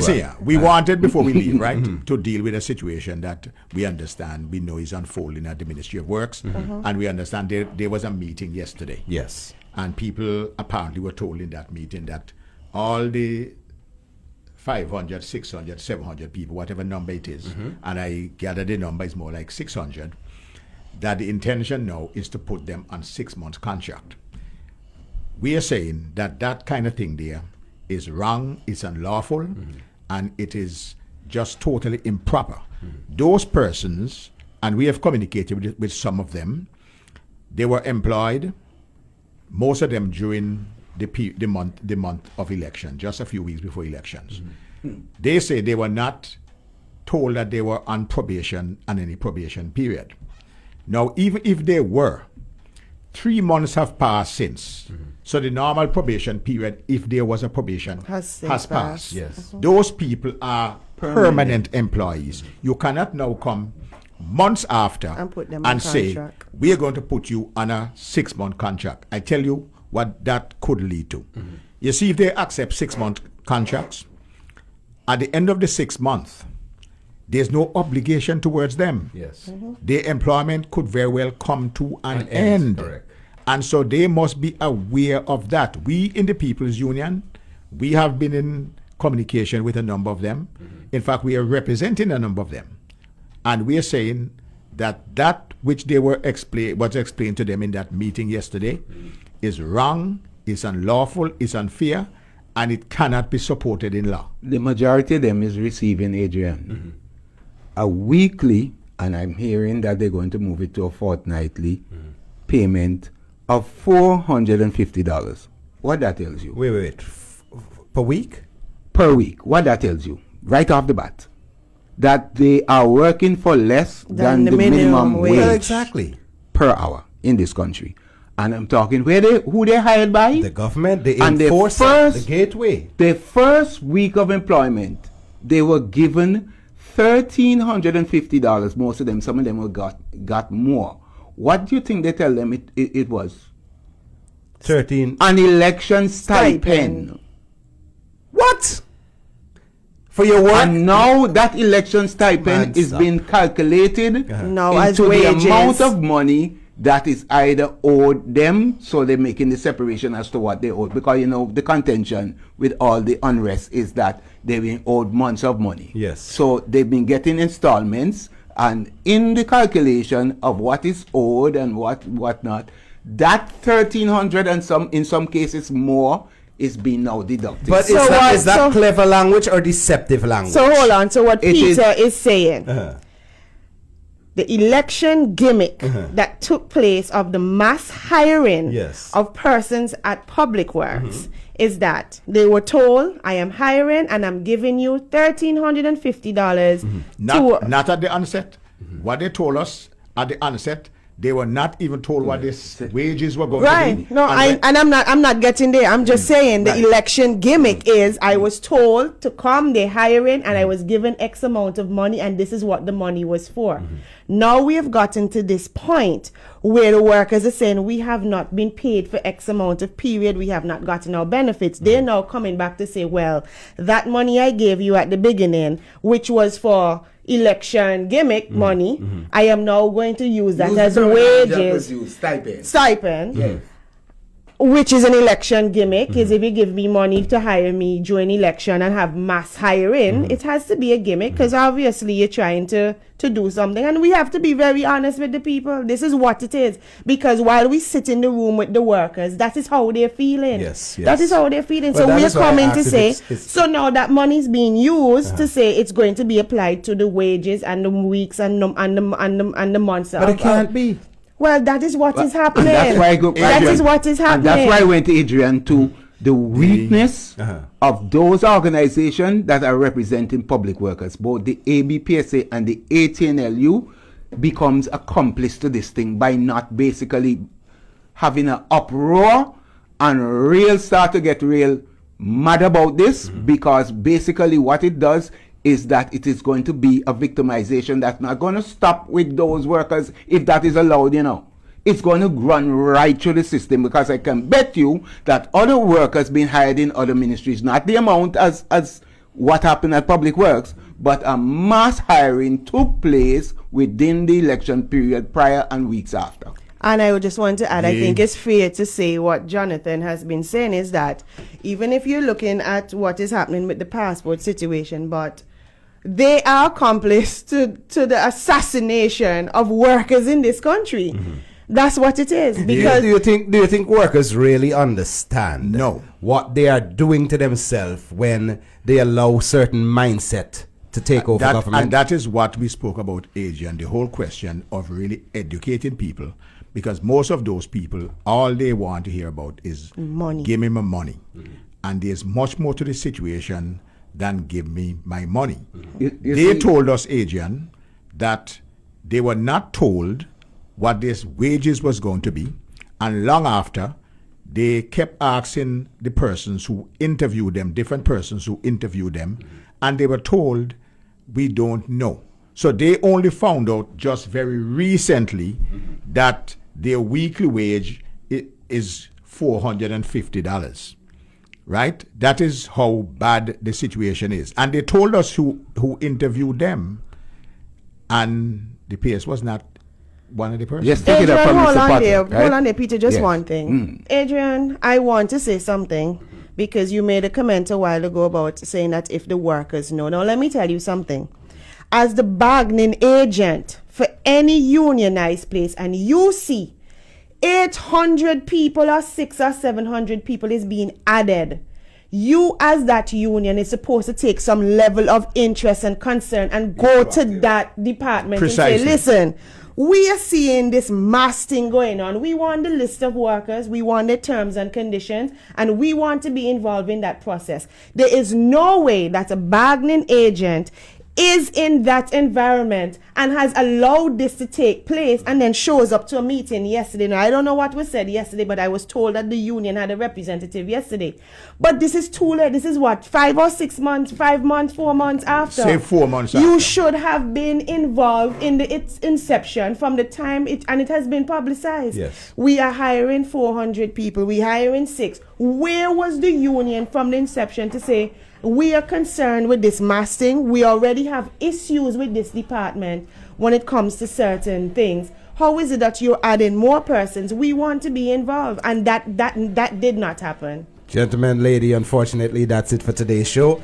See, we wanted, before we leave, right, to deal with a situation that we understand, we know is unfolding at the Ministry of Works, and we understand there was a meeting yesterday. Yes. And people apparently were told in that meeting that all the 500, 600, 700 people, whatever number it is, and I gather the number is more like 600, that the intention now is to put them on 6 months contract. We are saying that that kind of thing there is wrong, it's unlawful, and it is just totally improper. Those persons, and we have communicated with some of them, they were employed, most of them during the month of election, just a few weeks before elections. They say they were not told that they were on probation and any probation period. Now, even if they were, 3 months have passed since. So the normal probation period, if there was a probation, has passed. Yes. Those people are permanent employees. You cannot now come months after and put them and say, we are going to put you on a 6 month contract. I tell you what that could lead to. You see, if they accept 6 month contracts, at the end of the 6 months, there's no obligation towards them. Yes. Their employment could very well come to an end. Correct. And so they must be aware of that. We in the People's Union, we have been in communication with a number of them. In fact, we are representing a number of them. And we are saying that that which they were was explained to them in that meeting yesterday is wrong, is unlawful, is unfair, and it cannot be supported in law. The majority of them is receiving, Adrian, a weekly, and I'm hearing that they're going to move it to a fortnightly payment of $450. What that tells you? Wait. Per week? Per week. What that tells you, right off the bat, that they are working for less than the minimum wage. Well, exactly. Per hour in this country. And I'm talking who they hired by? The government, the and enforcer, the gateway. The first week of employment, they were given $1,350. Most of them, some of them got more. What do you think they tell them it was? 13. An election stipend. What? For your work? And now that election stipend is being calculated into the amount of money that is either owed them, so they're making the separation as to what they owe. Because, the contention with all the unrest is that they've been owed months of money. Yes. So they've been getting installments, and in the calculation of what is owed and what not, that $1,300 and in some cases more is being now deducted. But is that clever language or deceptive language? So hold on. So what Peter is saying, the election gimmick that took place of the mass hiring of persons at Public Works is that they were told, I am hiring and I'm giving you $1,350. Not at the onset. What they told us at the onset, they were not even told what the wages were going to be. No, I'm not getting there. I'm just saying the election gimmick is I was told to come, they're hiring, and I was given X amount of money, and this is what the money was for. Now we have gotten to this point where the workers are saying we have not been paid for X amount of period, we have not gotten our benefits. They're now coming back to say, well, that money I gave you at the beginning, which was for election gimmick money, I am now going to use that as wages, stipend, which is an election gimmick. Is if you give me money to hire me during election and have mass hiring, it has to be a gimmick, because obviously you're trying to do something, and we have to be very honest with the people. This is what it is, because while we sit in the room with the workers, that is how they're feeling. That is how they're feeling. So we're coming to say, so now that money is being used to say it's going to be applied to the wages and the weeks and the months. But it can't be. Well, that is what is happening. That's why that is what is happening. And that's why I went to Adrian to the weakness of those organizations that are representing public workers. Both the ABPSA and the ATNLU becomes accomplice to this thing by not basically having an uproar and start to get real mad about this, because basically what it does is that it is going to be a victimization that's not going to stop with those workers if that is allowed, It's going to run right through the system, because I can bet you that other workers being hired in other ministries, not the amount as what happened at Public Works, but a mass hiring took place within the election period prior and weeks after. And I would just want to add, I Yeah. think it's fair to say what Jonathan has been saying is that even if you're looking at what is happening with the passport situation, but they are accomplice to the assassination of workers in this country. That's what it is. Because do you think workers really understand No. what they are doing to themselves when they allow certain mindset to take over government? And that is what we spoke about, Adrian, the whole question of really educating people, because most of those people, all they want to hear about is Money. give me my money. And there's much more to the situation than give me my money. You They see- told us, Adrian, that they were not told what their wages was going to be, and long after, they kept asking the persons who interviewed them, different persons who interviewed them, and they were told, we don't know. So they only found out just very recently that their weekly wage is $450. Right? That is how bad the situation is. And they told us who interviewed them, and the PS was not one of the persons. Just take it up Adrian, from hold Mr. on Potter, there. right? Hold on there, Peter. Just Yes. one thing. Adrian, I want to say something because you made a comment a while ago about saying that if the workers know. Now, let me tell you something. As the bargaining agent for any unionized place, and you see 800 people or 600 or 700 people is being added, you as that union is supposed to take some level of interest and concern and go to that department and Precisely. say, listen, we are seeing this mass thing going on. We want the list of workers, we want the terms and conditions, and we want to be involved in that process. There is no way that a bargaining agent is in that environment and has allowed this to take place and then shows up to a meeting yesterday. Now, I don't know what was said yesterday, but I was told that the union had a representative yesterday. But this is too late. This is what, 5 or 6 months, 5 months, 4 months after. Say 4 months You after. should have been involved in its inception from the time it has been publicized. Yes. We are hiring 400 people. We hiring 6. Where was the union from the inception to say, we are concerned with this mass thing. We already have issues with this department when it comes to certain things. How is it that you're adding more persons? We want to be involved. And that did not happen. Gentlemen, lady, unfortunately, that's it for today's show.